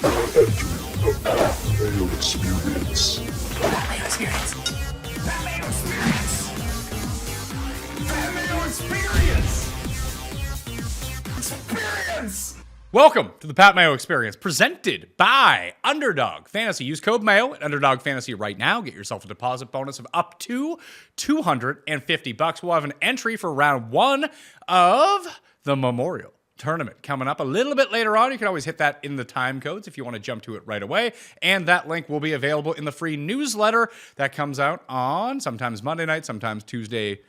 Mayo experience. Mayo experience. Mayo experience. Mayo experience. Experience. Welcome to the Pat Mayo Experience, presented by Underdog Fantasy. Use code Mayo at Underdog Fantasy right now. Get yourself a deposit bonus of up to $250. We'll have an entry for round one of the Memorial Tournament coming up a little bit later on. You can always hit that in the time codes if you want to jump to it right away. And that link will be available in the free newsletter that comes out on sometimes Monday night, sometimes Tuesday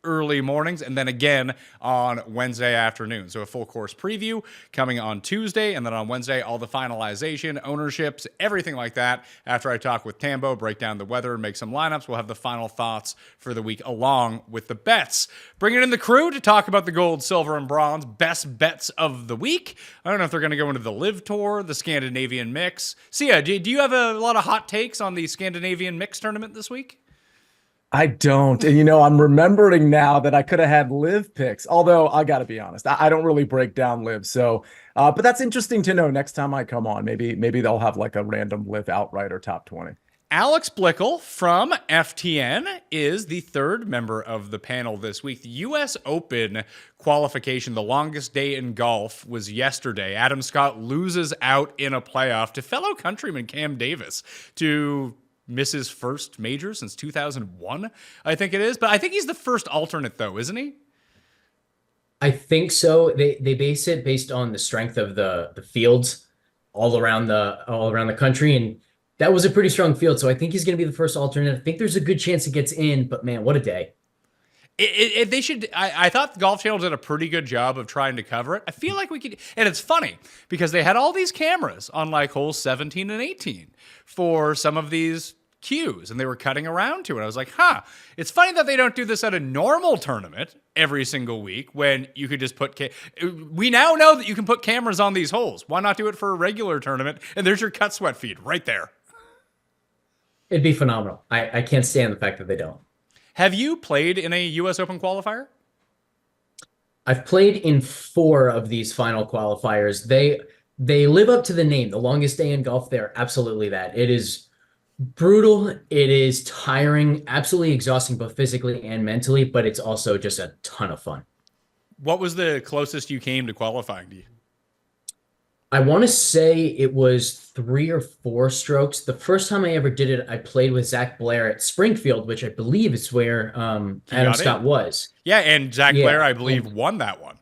early mornings, and then again on Wednesday afternoon. So a full course preview coming on Tuesday, and then on Wednesday, all the finalization, ownerships, everything like that. After I talk with Tambo, break down the weather, and make some lineups, we'll have the final thoughts for the week along with the bets. Bringing in the crew to talk about the gold, silver, and bronze best bets of the week. I don't know if they're going to go into the Live Tour, the Scandinavian Mix. Sia, do you have a lot of hot takes on the Scandinavian Mix tournament this week? I don't. And, I'm remembering now that I could have had live picks, although I got to be honest, I don't really break down live. So, but that's interesting to know next time I come on. Maybe they'll have like a random live outright or top 20. Alex Blickle from FTN is the third member of the panel this week. The U.S. Open qualification, the longest day in golf, was yesterday. Adam Scott loses out in a playoff to fellow countryman Cam Davis to miss his first major since 2001, I think it is. But I think he's the first alternate, though, isn't he? I think so. They base it based on the strength of the fields all around the country, and that was a pretty strong field. So I think he's going to be the first alternate. I think there's a good chance he gets in, but man, what a day! They should. I thought the Golf Channel did a pretty good job of trying to cover it. I feel like we could, and it's funny because they had all these cameras on like holes 17 and 18 for some of these cues, and they were cutting around to it. I was like, it's funny that they don't do this at a normal tournament every single week when you could just put, we now know that you can put cameras on these holes. Why not do it for a regular tournament? And there's your cut sweat feed right there. It'd be phenomenal. I can't stand the fact that they don't. Have you played in a U.S. Open qualifier? I've played in 4 of these final qualifiers. They live up to the name. The longest day in golf, they're absolutely that. It is brutal. It is tiring, absolutely exhausting, both physically and mentally, but it's also just a ton of fun. What was the closest you came to qualifying? Do you? I want to say it was 3 or 4 strokes. The first time I ever did it, I played with Zach Blair at Springfield, which I believe is where Adam Scott was. Yeah, and Zach Blair, I believe, won that one.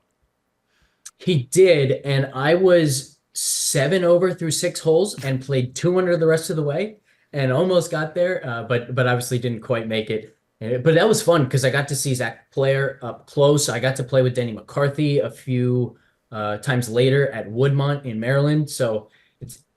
He did, and I was 7 over through 6 holes and played 2 under the rest of the way. And almost got there, but obviously didn't quite make it. But that was fun because I got to see Zach Blair up close. I got to play with Denny McCarthy a few times later at Woodmont in Maryland. So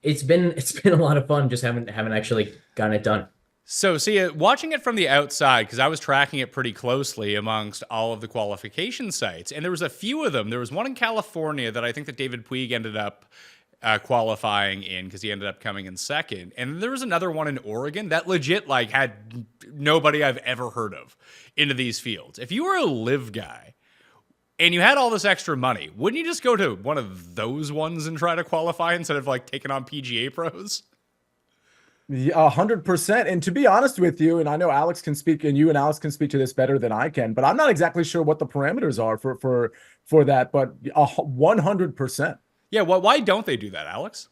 it's been a lot of fun. Just haven't actually gotten it done. So, see, watching it from the outside, because I was tracking it pretty closely amongst all of the qualification sites, and there was a few of them. There was one in California that I think that David Puig ended up qualifying in because he ended up coming in second. And there was another one in Oregon that legit had nobody I've ever heard of into these fields. If you were a live guy and you had all this extra money, wouldn't you just go to one of those ones and try to qualify instead of taking on PGA pros? 100%. And to be honest with you, and I know Alex can speak, and you and Alex can speak to this better than I can, but I'm not exactly sure what the parameters are for that, but 100%. Yeah, well, why don't they do that, Alex?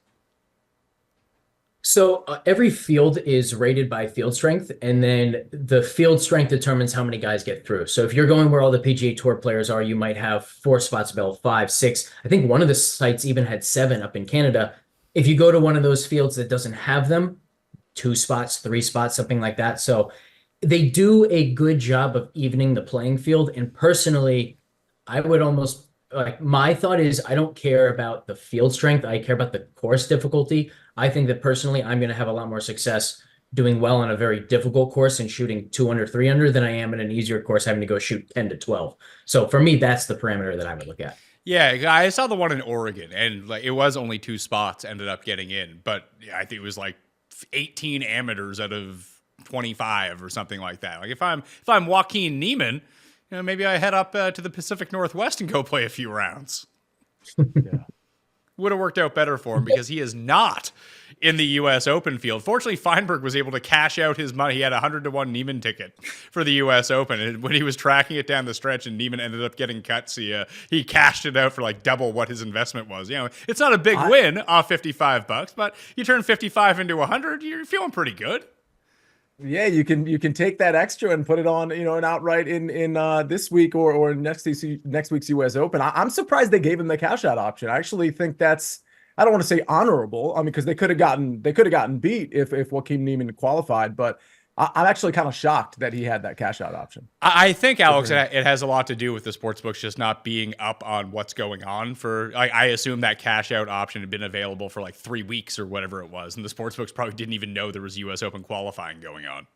So every field is rated by field strength, and then the field strength determines how many guys get through. So if you're going where all the PGA Tour players are, you might have 4 spots available, 5, 6. I think one of the sites even had 7 up in Canada. If you go to one of those fields that doesn't have them, 2 spots, 3 spots, something like that. So they do a good job of evening the playing field. And personally, I would almost my thought is I don't care about the field strength. I care about the course difficulty. I think that personally, I'm going to have a lot more success doing well on a very difficult course and shooting 2 under, 3 under than I am in an easier course having to go shoot 10 to 12. So for me, that's the parameter that I would look at. Yeah, I saw the one in Oregon, and it was only 2 spots ended up getting in, but yeah, I think it was 18 amateurs out of 25 or something like that. If I'm Joaquin Neiman, maybe I head up to the Pacific Northwest and go play a few rounds. Yeah. would have worked out better for him because he is not in the U.S. Open field. Fortunately, Feinberg was able to cash out his money. He had a 100-to-1 Neiman ticket for the U.S. Open. And when he was tracking it down the stretch and Neiman ended up getting cut, he cashed it out for like double what his investment was. You know, it's not a big win off $55, but you turn 55 into 100, you're feeling pretty good. Yeah, you can take that extra and put it on, you know, an outright in this week or next week's U.S. Open. I'm surprised they gave him the cash out option. I actually think that's, I don't want to say honorable. I mean, because they could have gotten beat if Joaquin Neiman qualified, but I'm actually kind of shocked that he had that cash out option. I think, Alex, it has a lot to do with the sports books just not being up on what's going on. I assume that cash out option had been available for like 3 weeks or whatever it was, and the sports books probably didn't even know there was U.S. Open qualifying going on.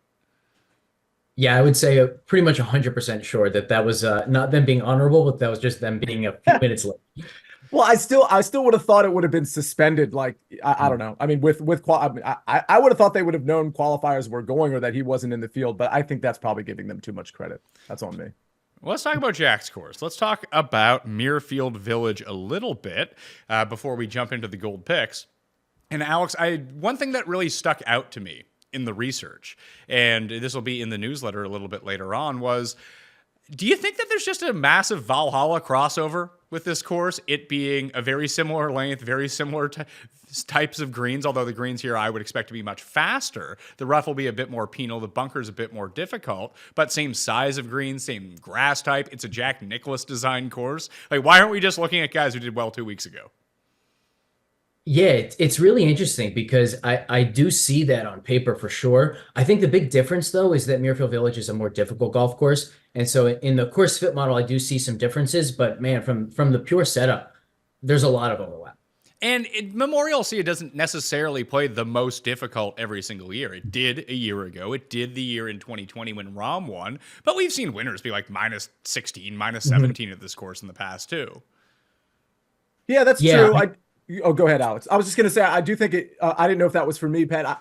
Yeah, I would say pretty much 100% sure that was not them being honorable, but that was just them being a few minutes late. Well, I still would have thought it would have been suspended. Like, I don't know. I mean, I would have thought they would have known qualifiers were going or that he wasn't in the field, but I think that's probably giving them too much credit. That's on me. Well, let's talk about Jack's course. Let's talk about Muirfield Village a little bit before we jump into the gold picks. And Alex, one thing that really stuck out to me in the research, and this will be in the newsletter a little bit later on, was, do you think that there's just a massive Valhalla crossover with this course, it being a very similar length, very similar types of greens, although the greens here I would expect to be much faster. The rough will be a bit more penal, the bunker's a bit more difficult, but same size of greens, same grass type. It's a Jack Nicklaus design course. Like, why aren't we just looking at guys who did well 2 weeks ago? Yeah, it's really interesting because I do see that on paper for sure. I think the big difference, though, is that Muirfield Village is a more difficult golf course. And so in the course fit model, I do see some differences. But, man, from the pure setup, there's a lot of overlap. And Memorial Sia doesn't necessarily play the most difficult every single year. It did a year ago. It did the year in 2020 when Rahm won. But we've seen winners be like minus 16, minus 17 at this course in the past, too. Yeah, that's true. Oh, go ahead, Alex. I was just going to say, I do think it, I didn't know if that was for me, Pat.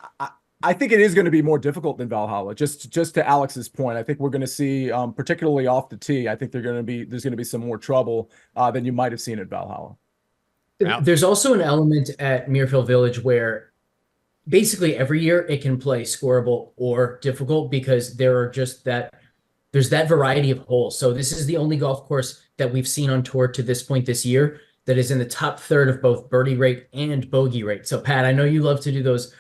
I think it is going to be more difficult than Valhalla. Just to Alex's point, I think we're going to see, particularly off the tee, I think there's going to be some more trouble than you might have seen at Valhalla. There's also an element at Muirfield Village where basically every year it can play scoreable or difficult because there's that variety of holes. So this is the only golf course that we've seen on tour to this point this year that is in the top third of both birdie rate and bogey rate. So Pat, I know you love to do those,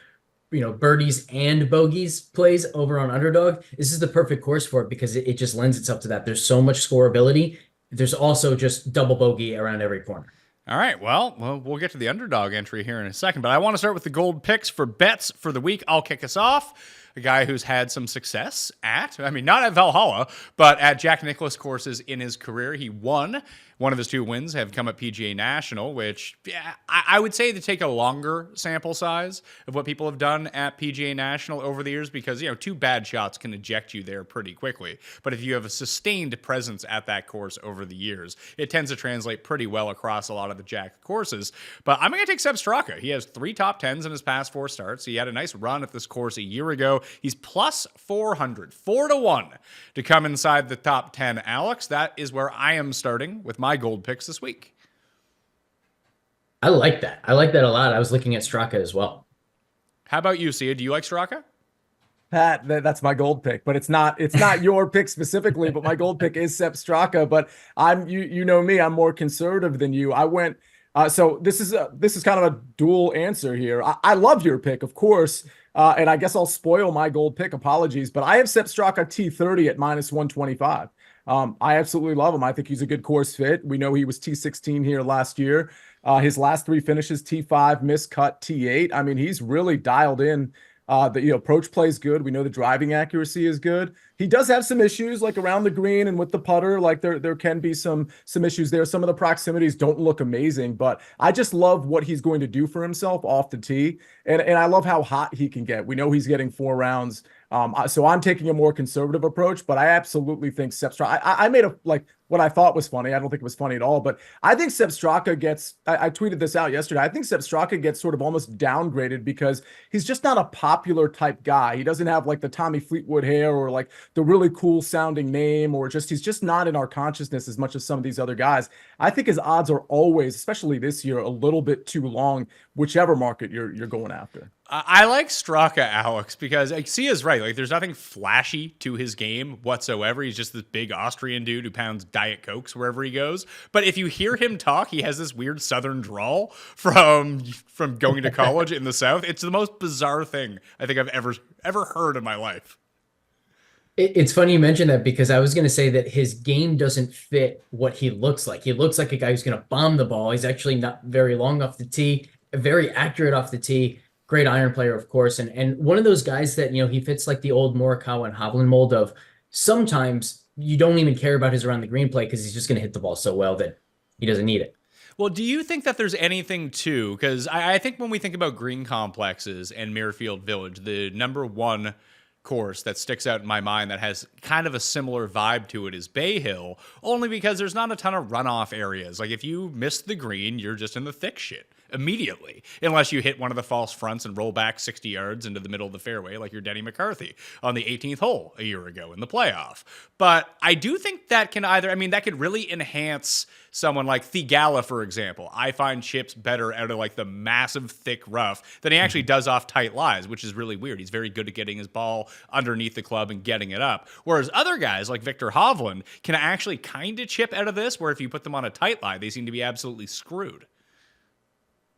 birdies and bogeys plays over on Underdog. This is the perfect course for it because it just lends itself to that. There's so much scoreability. There's also just double bogey around every corner. All right, well, we'll get to the Underdog entry here in a second, but I want to start with the gold picks for bets for the week. I'll kick us off. A guy who's had some success not at Valhalla, but at Jack Nicklaus courses in his career. He won. One of his 2 wins have come at PGA National, which I would say to take a longer sample size of what people have done at PGA National over the years, because 2 bad shots can eject you there pretty quickly. But if you have a sustained presence at that course over the years, it tends to translate pretty well across a lot of the Jack courses. But I'm going to take Seb Straka. He has 3 top 10s in his past 4 starts. He had a nice run at this course a year ago. He's plus 400, 4-1 to come inside the top 10. Alex, that is where I am starting with my gold picks this week. I like that. I like that a lot. I was looking at Straka as well. How about you, Sia? Do you like Straka? Pat, that's my gold pick, but it's not your pick specifically, but my gold pick is Sepp Straka. But you know me, I'm more conservative than you. I went, so this is kind of a dual answer here. I love your pick, of course. And I guess I'll spoil my gold pick. Apologies, but I have Sepp Straka T30 at minus 125. I absolutely love him. I think he's a good course fit. We know he was T16 here last year. His last 3 finishes, T5, miscut, T8. I mean, he's really dialed in. The approach play is good. We know the driving accuracy is good. He does have some issues like around the green and with the putter. Like there can be some issues there. Some of the proximities don't look amazing, but I just love what he's going to do for himself off the tee. And I love how hot he can get. We know he's getting 4 rounds. So I'm taking a more conservative approach, but I absolutely think Sepp Straka. I made what I thought was funny. I don't think it was funny at all, but I think Sepp Straka gets, I tweeted this out yesterday. I think Sepp Straka gets sort of almost downgraded because he's just not a popular type guy. He doesn't have like the Tommy Fleetwood hair or like the really cool sounding name, or just, he's just not in our consciousness as much as some of these other guys. I think his odds are always, especially this year, a little bit too long, whichever market you're going after. I like Straka, Alex, because like, Sia's right. Like, there's nothing flashy to his game whatsoever. He's just this big Austrian dude who pounds Diet Cokes wherever he goes. But if you hear him talk, he has this weird Southern drawl from going to college in the South. It's the most bizarre thing I think I've ever heard in my life. It's funny you mentioned that, because I was going to say that his game doesn't fit what he looks like. He looks like a guy who's going to bomb the ball. He's actually not very long off the tee, very accurate off the tee. Great iron player, of course. And one of those guys that, he fits like the old Morikawa and Hovland mold of sometimes you don't even care about his around the green play because he's just going to hit the ball so well that he doesn't need it. Well, do you think that there's anything too? Because I think when we think about green complexes and Muirfield Village, the number one course that sticks out in my mind that has kind of a similar vibe to it is Bay Hill, only because there's not a ton of runoff areas. Like, if you miss the green, you're just in the thick shit immediately, unless you hit one of the false fronts and roll back 60 yards into the middle of the fairway like you're Denny McCarthy on the 18th hole a year ago in the playoff. But I do think that can that could really enhance someone like Thigala, for example. I find chips better out of like the massive thick rough than he actually does off tight lies, which is really weird. He's very good at getting his ball underneath the club and getting it up. Whereas other guys like Victor Hovland can actually kind of chip out of this, where if you put them on a tight lie, they seem to be absolutely screwed.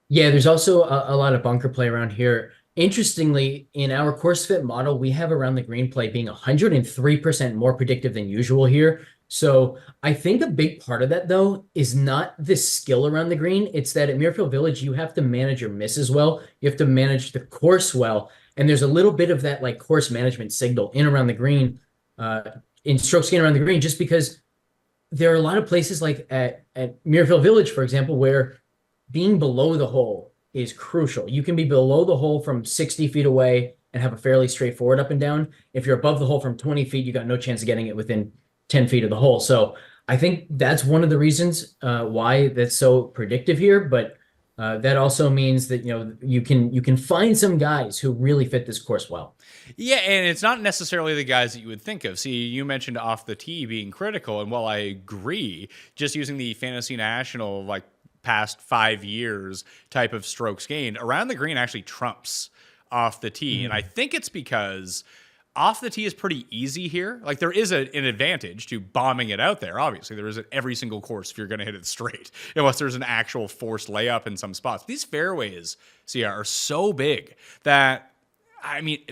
Yeah, there's also a lot of bunker play around here. Interestingly, in our course fit model, we have around the green play being 103% more predictive than usual here. So I think a big part of that, though, is not the skill around the green. It's that at Muirfield Village, you have to manage your misses well. You have to manage the course well. And there's a little bit of that like course management signal in around the green, in stroke gain around the green, just because there are a lot of places like at Muirfield Village, for example, where being below the hole is crucial. You can be below the hole from 60 feet away and have a fairly straightforward up and down. If you're above the hole from 20 feet, you got no chance of getting it within 10 feet of the hole. So I think that's one of the reasons why that's so predictive here. But that also means that, you can find some guys who really fit this course well. Yeah, and it's not necessarily the guys that you would think of. See, you mentioned off the tee being critical, and while I agree, just using the Fantasy National like past 5 years type of strokes gained, around the green actually trumps off the tee. And I think it's because off the tee is pretty easy here. Like, there is an advantage to bombing it out there. Obviously, there is at every single course if you're going to hit it straight, unless there's an actual forced layup in some spots. These fairways, Sia, are so big that,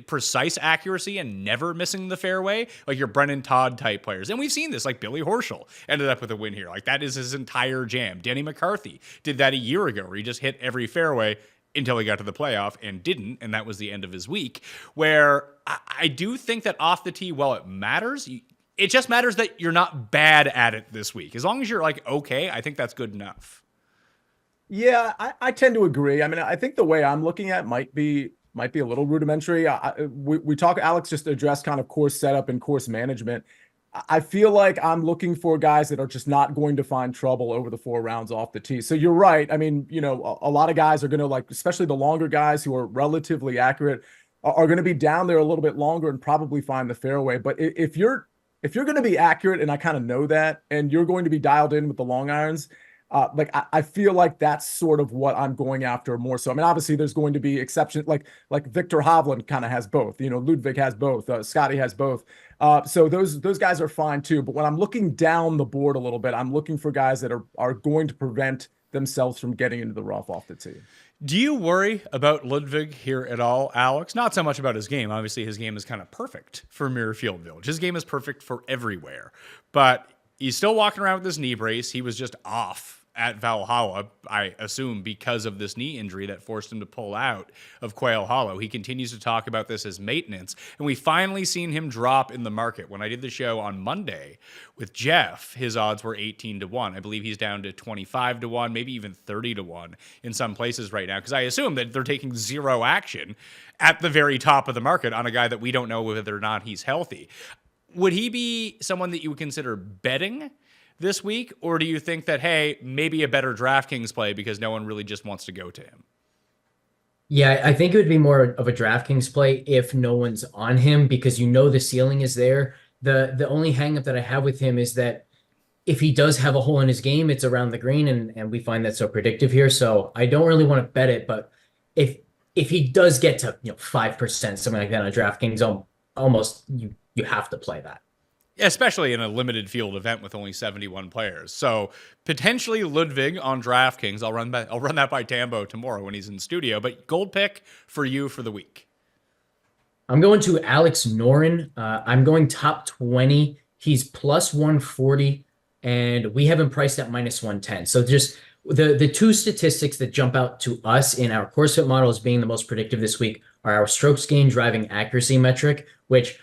precise accuracy and never missing the fairway, like your Brennan Todd type players. And we've seen this, like Billy Horschel ended up with a win here. Like, that is his entire jam. Danny McCarthy did that a year ago, where he just hit every fairway until he got to the playoff and didn't, and that was the end of his week. Where I do think that off the tee, while it matters, it just matters that you're not bad at it this week. As long as you're like, okay, I think that's good enough. Yeah, I tend to agree. I think the way I'm looking at it might be a little rudimentary. We talk, Alex just addressed kind of course setup and course management. I feel like I'm looking for guys that are just not going to find trouble over the 4 rounds off the tee. So you're right. A lot of guys are going to, like, especially the longer guys who are relatively accurate, are going to be down there a little bit longer and probably find the fairway. But if you're going to be accurate, and I kind of know that, and you're going to be dialed in with the long irons, I feel like that's sort of what I'm going after more so. Obviously there's going to be exceptions, like Victor Hovland kind of has both, Ludwig has both, Scotty has both. So those guys are fine too. But when I'm looking down the board a little bit, I'm looking for guys that are going to prevent themselves from getting into the rough off the tee. Do you worry about Ludwig here at all, Alex? Not so much about his game. Obviously his game is kind of perfect for Muirfield Village. His game is perfect for everywhere, but he's still walking around with this knee brace. He was just off at Valhalla, I assume, because of this knee injury that forced him to pull out of Quail Hollow. He continues to talk about this as maintenance, and we finally seen him drop in the market. When I did the show on Monday with Jeff, his odds were 18-1. I believe he's down to 25-1, maybe even 30-1 in some places right now, because I assume that they're taking zero action at the very top of the market on a guy that we don't know whether or not he's healthy. Would he be someone that you would consider betting this week? Or do you think that, hey, maybe a better DraftKings play because no one really just wants to go to him? Yeah, I think it would be more of a DraftKings play if no one's on him because the ceiling is there. The only hangup that I have with him is that if he does have a hole in his game, it's around the green, and we find that so predictive here. So I don't really want to bet it, but if he does get to 5%, something like that on DraftKings, almost you have to play that. Especially in a limited field event with only 71 players. So potentially Ludwig on DraftKings. I'll run that by Tambo tomorrow when he's in studio. But gold pick for you for the week. I'm going to Alex Noren. I'm going top 20. He's plus 140, and we have him priced at minus 110. So just the two statistics that jump out to us in our course fit model as being the most predictive this week are our strokes gained driving accuracy metric, which,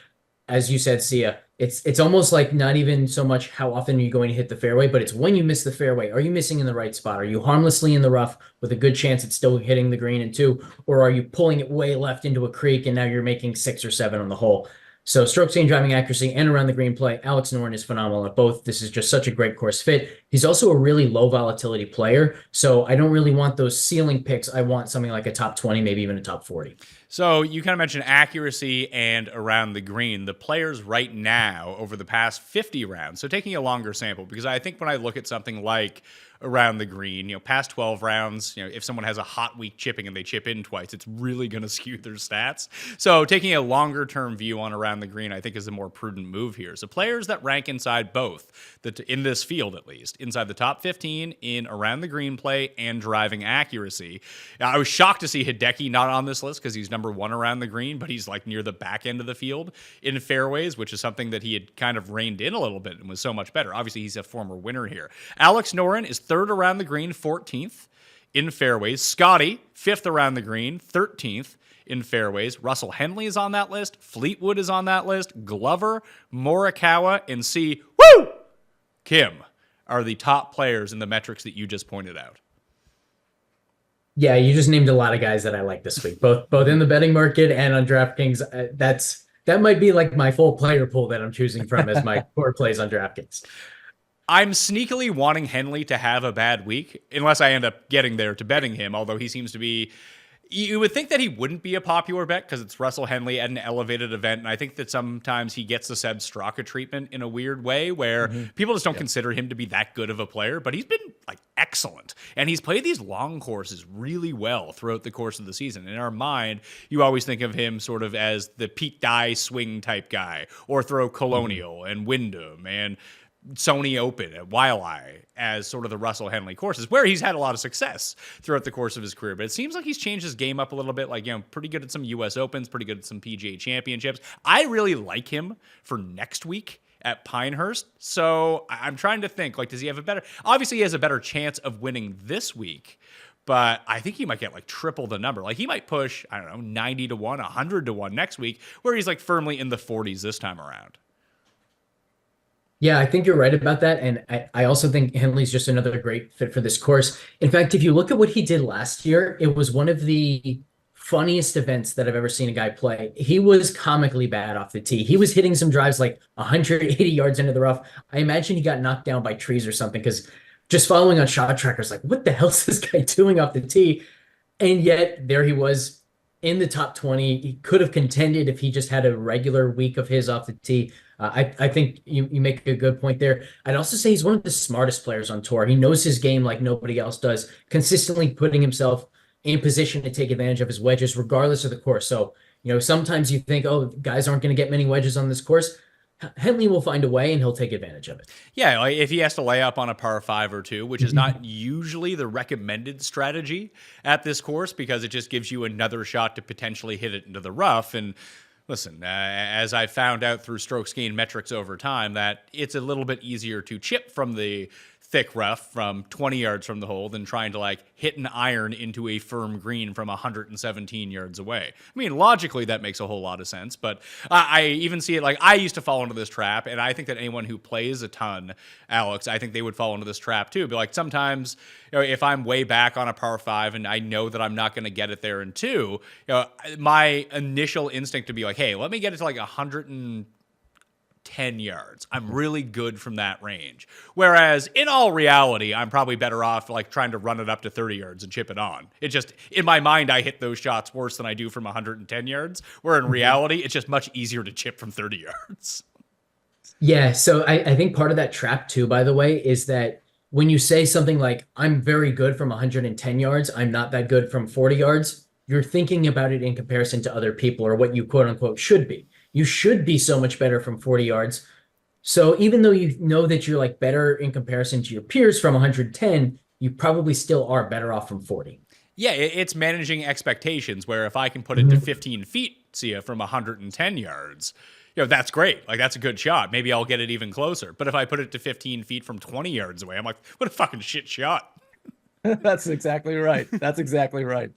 as you said, Sia, it's almost like not even so much how often are you going to hit the fairway, but it's when you miss the fairway. Are you missing in the right spot? Are you harmlessly in the rough with a good chance it's still hitting the green and 2? Or are you pulling it way left into a creek and now you're making 6 or 7 on the hole? So strokes gained driving accuracy and around the green play, Alex Noren is phenomenal at both. This is just such a great course fit. He's also a really low volatility player, so I don't really want those ceiling picks. I want something like a top 20, maybe even a top 40. So you kind of mentioned accuracy and around the green. The players right now over the past 50 rounds, so taking a longer sample, because I think when I look at something like around the green, past 12 rounds, if someone has a hot week chipping and they chip in twice, it's really going to skew their stats. So taking a longer term view on around the green, I think is a more prudent move here. So players that rank inside both, in this field at least, inside the top 15 in around the green play and driving accuracy. I was shocked to see Hideki not on this list because he's number 1 around the green, but he's like near the back end of the field in fairways, which is something that he had kind of reined in a little bit and was so much better. Obviously, he's a former winner here. Alex Noren is 3rd around the green, 14th in fairways. Scotty, 5th around the green, 13th in fairways. Russell Henley is on that list. Fleetwood is on that list. Glover, Morikawa, and Kim are the top players in the metrics that you just pointed out. Yeah, you just named a lot of guys that I like this week, both in the betting market and on DraftKings. That might be like my full player pool that I'm choosing from as my core plays on DraftKings. I'm sneakily wanting Henley to have a bad week, unless I end up getting there to betting him, although he seems to be... You would think that he wouldn't be a popular bet because it's Russell Henley at an elevated event, and I think that sometimes he gets the Seb Straka treatment in a weird way where people just don't consider him to be that good of a player, but he's been excellent, and he's played these long courses really well throughout the course of the season. In our mind, you always think of him sort of as the Pete Dye swing type guy, or throw Colonial and Wyndham and Sony Open at Waialae as sort of the Russell Henley courses, where he's had a lot of success throughout the course of his career. But it seems like he's changed his game up a little bit, pretty good at some U.S. Opens, pretty good at some PGA Championships. I really like him for next week at Pinehurst. So I'm trying to think, does he have a better... Obviously, he has a better chance of winning this week, but I think he might get triple the number. He might push, 90 to 1, 100 to 1 next week, where he's firmly in the 40s this time around. Yeah, I think you're right about that. And I also think Henley's just another great fit for this course. In fact, if you look at what he did last year, it was one of the funniest events that I've ever seen a guy play. He was comically bad off the tee. He was hitting some drives 180 yards into the rough. I imagine he got knocked down by trees or something because just following on shot trackers, what the hell is this guy doing off the tee? And yet there he was in the top 20. He could have contended if he just had a regular week of his off the tee. I think you make a good point there. I'd also say he's one of the smartest players on tour. He knows his game like nobody else does, consistently putting himself in position to take advantage of his wedges, regardless of the course. So, sometimes you think, oh, guys aren't going to get many wedges on this course. Henley will find a way and he'll take advantage of it. Yeah, if he has to lay up on a par 5 or 2, which is not usually the recommended strategy at this course because it just gives you another shot to potentially hit it into the rough. And listen, as I found out through strokes gained metrics over time, that it's a little bit easier to chip from the thick rough from 20 yards from the hole than trying to hit an iron into a firm green from 117 yards away. I mean, logically, that makes a whole lot of sense, but I even see it I used to fall into this trap, and I think that anyone who plays a ton, Alex, I think they would fall into this trap too. But sometimes, if I'm way back on a par 5 and I know that I'm not going to get it there in 2, my initial instinct to be hey, let me get it to 110 10 yards. I'm really good from that range. Whereas in all reality, I'm probably better off like trying to run it up to 30 yards and chip it on. It just, in my mind, I hit those shots worse than I do from 110 yards, where in reality, it's just much easier to chip from 30 yards. Yeah, so I think part of that trap too, by the way, is that when you say something like, I'm very good from 110 yards, I'm not that good from 40 yards, you're thinking about it in comparison to other people or what you quote unquote should be. You should be so much better from 40 yards. So even though you know that you're like better in comparison to your peers from 110, you probably still are better off from 40. Yeah, it's managing expectations where if I can put it to 15 feet, Sia, from 110 yards, you know, that's great. Like, that's a good shot. Maybe I'll get it even closer. But if I put it to 15 feet from 20 yards away, I'm like, what a fucking shit shot. That's exactly right. That's exactly right.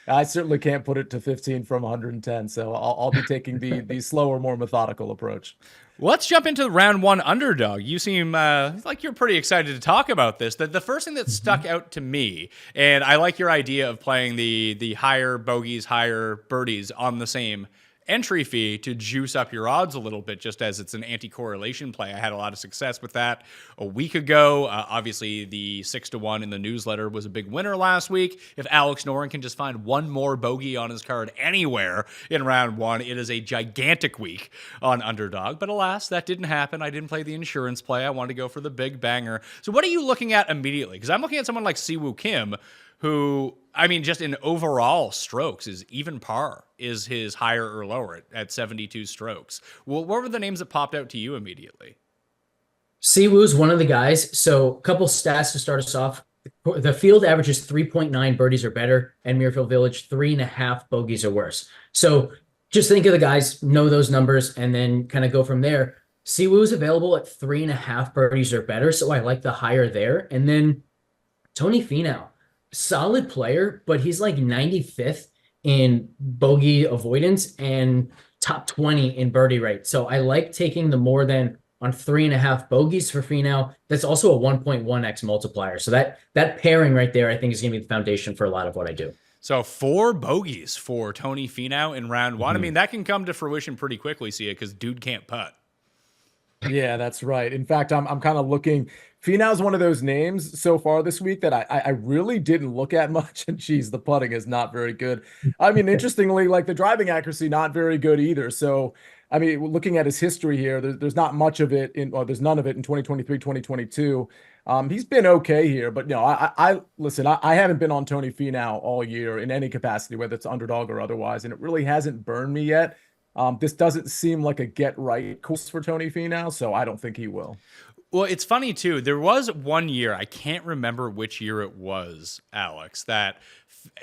I certainly can't put it to 15 from 110, so I'll be taking the slower, more methodical approach. Let's jump into round one underdog. You seem like you're pretty excited to talk about this. The first thing that stuck out to me, and I like your idea of playing the higher bogeys, higher birdies on the same entry fee to juice up your odds a little bit, just as it's an anti-correlation play. I had a lot of success with that a week ago. Obviously, the 6-1 in the newsletter was a big winner last week. If Alex Noren can just find one more bogey on his card anywhere in round one, it is a gigantic week on Underdog. But alas, that didn't happen. I didn't play the insurance play. I wanted to go for the big banger. So what are you looking at immediately? Because I'm looking at someone like Siwoo Kim, who, I mean, just in overall strokes is even par is his higher or lower at 72 strokes. Well, what were the names that popped out to you immediately? Siwoo's one of the guys. So a couple stats to start us off. The field averages 3.9 birdies or better, and Muirfield Village 3.5 bogeys or worse. So just think of the guys, know those numbers, and then kind of go from there. Siwoo's available at 3.5 birdies or better, so I like the higher there. And then Tony Finau. Solid player, but he's like 95th in bogey avoidance and top 20 in birdie rate. So I like taking the more than on 3.5 bogeys for Finau. That's also a 1.1x multiplier. So that pairing right there, I think, is going to be the foundation for a lot of what I do. So 4 bogeys for Tony Finau in round one. I mean, that can come to fruition pretty quickly, Sia, because dude can't putt. Yeah, that's right. In fact, I'm kind of looking. Finau's one of those names so far this week that I really didn't look at much. And geez, the putting is not very good. I mean, interestingly, like the driving accuracy, not very good either. So, I mean, looking at his history here, there's not much of it in, or there's none of it in 2023, 2022. He's been okay here, but no, I listen, I haven't been on Tony Finau all year in any capacity, whether it's underdog or otherwise, and it really hasn't burned me yet. This doesn't seem like a get right course for Tony Finau, so I don't think he will. Well, it's funny too. There was one year, I can't remember which year it was, Alex, that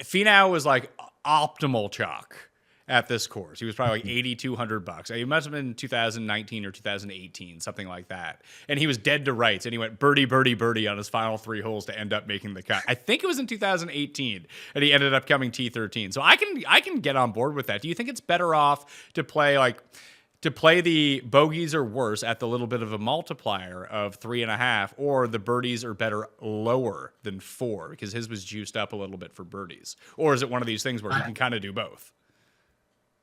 Finau was like optimal chalk at this course. He was probably like $8,200. It must have been 2019 or 2018, something like that. And he was dead to rights, and he went birdie, birdie, birdie on his final 3 holes to end up making the cut. I think it was in 2018, and he ended up coming T13. So I can get on board with that. Do you think it's better off to play the bogeys or worse at the little bit of a multiplier of 3.5, or the birdies are better lower than 4 because his was juiced up a little bit for birdies? Or is it one of these things where he can kind of do both?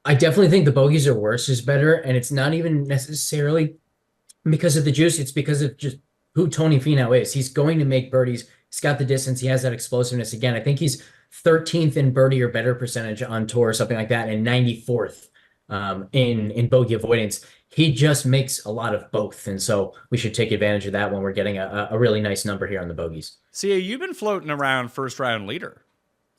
I definitely think the bogeys are worse is better, and it's not even necessarily because of the juice. It's because of just who Tony Finau is. He's going to make birdies. He's got the distance. He has that explosiveness. Again, I think he's 13th in birdie or better percentage on tour or something like that, and 94th in bogey avoidance. He just makes a lot of both, and so we should take advantage of that when we're getting a really nice number here on the bogeys. See, you've been floating around first round leader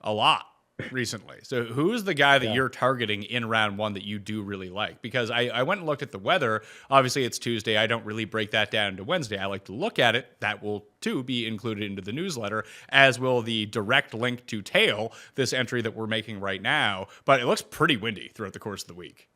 a lot recently. So who's the guy that you're targeting in round one that you do really like? Because I went and looked at the weather. Obviously, it's Tuesday. I don't really break that down to Wednesday. I like to look at it. That will, too, be included into the newsletter, as will the direct link to Tail, this entry that we're making right now. But it looks pretty windy throughout the course of the week.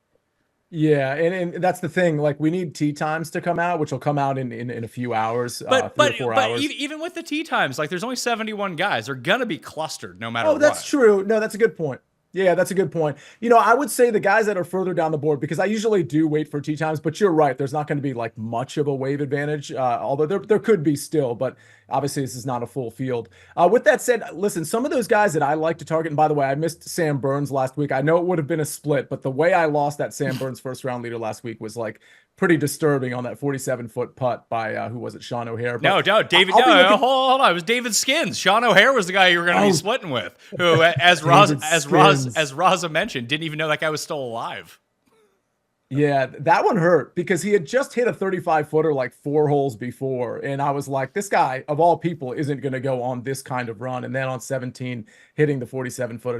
Yeah, and that's the thing. Like, we need tee times to come out, which will come out in a few hours, but 3 or 4 hours. Even with the tee times, like, there's only 71 guys. They're gonna be clustered no matter what. Oh, that's true. No, that's a good point. Yeah, that's a good point. You know, I would say the guys that are further down the board, because I usually do wait for tee times, but you're right. There's not going to be like much of a wave advantage, although there could be still, but obviously this is not a full field. With that said, listen, some of those guys that I like to target, and by the way, I missed Sam Burns last week. I know it would have been a split, but the way I lost that Sam Burns first round leader last week was like pretty disturbing on that 47-foot putt by who was it, Sean O'Hare? No, But David. I'll be No, looking- hold on. It was David Skins. Sean O'Hare was the guy you were going to be splitting with. Who, as David Raza mentioned, didn't even know that guy was still alive. Yeah, that one hurt because he had just hit a 35-footer like 4 holes before. And I was like, this guy, of all people, isn't going to go on this kind of run. And then on 17, hitting the 47-footer.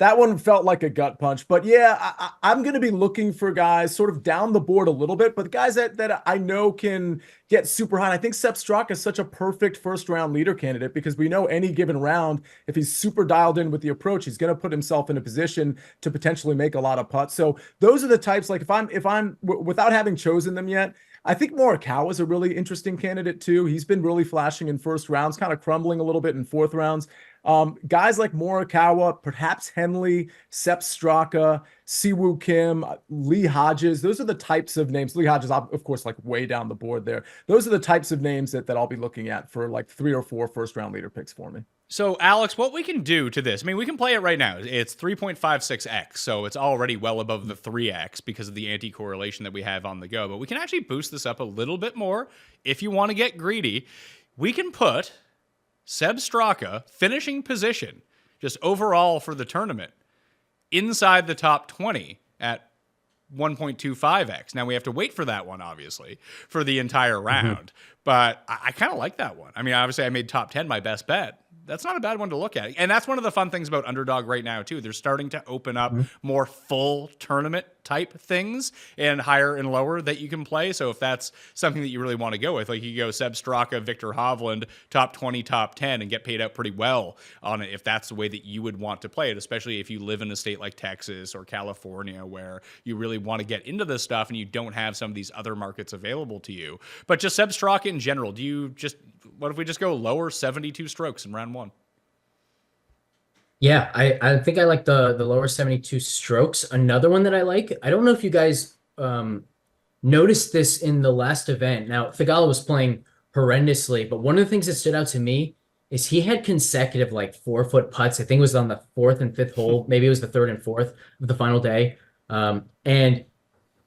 That one felt like a gut punch. But yeah, I'm going to be looking for guys sort of down the board a little bit, but the guys that I know can get super high. And I think Sepp Straka is such a perfect first-round leader candidate because we know any given round, if he's super dialed in with the approach, he's going to put himself in a position to potentially make a lot of putts. So those are the types, like if I'm without having chosen them yet, I think Morikawa is a really interesting candidate too. He's been really flashing in first rounds, kind of crumbling a little bit in fourth rounds. Guys like Morikawa, perhaps Henley, Sepp Straka, Siwoo Kim, Lee Hodges. Those are the types of names. Lee Hodges, of course, like way down the board there. Those are the types of names that I'll be looking at for like 3 or 4 first-round leader picks for me. So, Alex, what we can do to this, I mean, we can play it right now. It's 3.56x, so it's already well above the 3x because of the anti-correlation that we have on the go. But we can actually boost this up a little bit more if you want to get greedy. We can put Sepp Straka finishing position, just overall for the tournament, inside the top 20 at 1.25x. Now, we have to wait for that one, obviously, for the entire round. But I kind of like that one. I mean, obviously, I made top 10 my best bet. That's not a bad one to look at. And that's one of the fun things about Underdog right now, too. They're starting to open up more full tournament type things and higher and lower that you can play. So if that's something that you really want to go with, like you go Sepp Straka, Victor Hovland, top 20, top 10, and get paid out pretty well on it if that's the way that you would want to play it, especially if you live in a state like Texas or California where you really want to get into this stuff and you don't have some of these other markets available to you. But just Sepp Straka in general, what if we just go lower 72 strokes in round 1? Yeah, I think I like the lower 72 strokes. Another one that I like, I don't know if you guys noticed this in the last event. Now, Thigala was playing horrendously, but one of the things that stood out to me is he had consecutive like 4-foot putts. I think it was on the 4th and 5th hole. Maybe it was the 3rd and 4th of the final day. And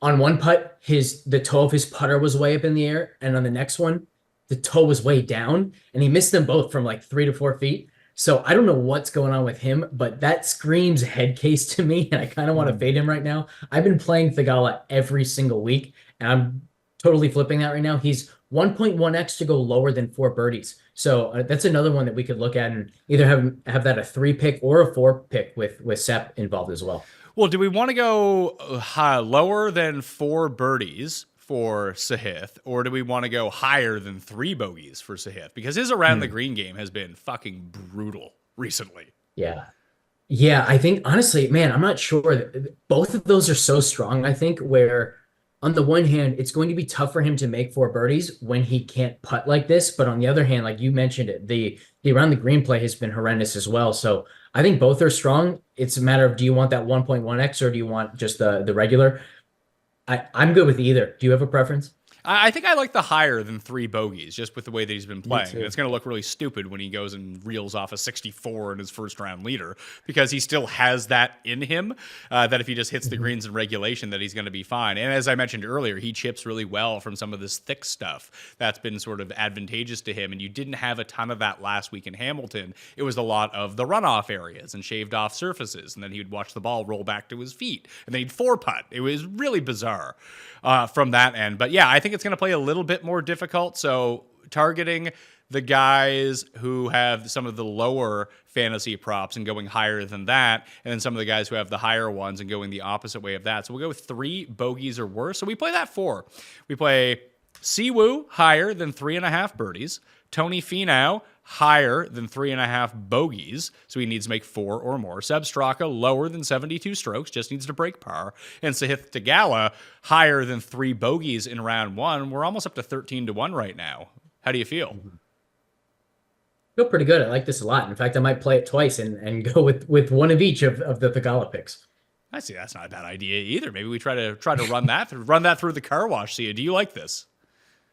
on one putt, the toe of his putter was way up in the air. And on the next one, the toe was way down. And he missed them both from like 3 to 4 feet. So I don't know what's going on with him, but that screams head case to me, and I kind of want to fade him right now. I've been playing Thigala every single week, and I'm totally flipping that right now. He's 1.1x to go lower than 4 birdies. So that's another one that we could look at and either have that a 3 pick or a 4 pick with Sepp involved as well. Well, do we want to go lower than 4 birdies for Sahith, or do we want to go higher than 3 bogeys for Sahith? Because his around the green game has been fucking brutal recently. Yeah. Yeah, I think, honestly, man, I'm not sure. Both of those are so strong, I think, where on the one hand, it's going to be tough for him to make 4 birdies when he can't putt like this. But on the other hand, like you mentioned it, the around the green play has been horrendous as well. So I think both are strong. It's a matter of, do you want that 1.1x or do you want just the regular? I'm good with either. Do you have a preference? I think I like the higher than 3 bogeys, just with the way that he's been playing. And it's going to look really stupid when he goes and reels off a 64 in his first round leader, because he still has that in him, that if he just hits the greens in regulation, that he's going to be fine. And as I mentioned earlier, he chips really well from some of this thick stuff that's been sort of advantageous to him. And you didn't have a ton of that last week in Hamilton. It was a lot of the runoff areas and shaved off surfaces. And then he would watch the ball roll back to his feet, and then he'd 4-putt. It was really bizarre from that end. But yeah, I think it's going to play a little bit more difficult. So targeting the guys who have some of the lower fantasy props and going higher than that, and then some of the guys who have the higher ones and going the opposite way of that. So we'll go with 3 bogeys or worse. So we play that 4. We play Siwoo higher than 3.5 birdies. Tony Finau higher than 3.5 bogeys, so he needs to make 4 or more. Sepp Straka lower than 72 strokes, just needs to break par. And Sahith Thigala higher than 3 bogeys in round 1. We're almost up to 13-1 right now. How do you feel? Feel pretty good. I like this a lot. In fact, I might play it twice and go with one of each of the Thigala picks. I see. That's not a bad idea either. Maybe we try to run that through the car wash. Sia, do you like this?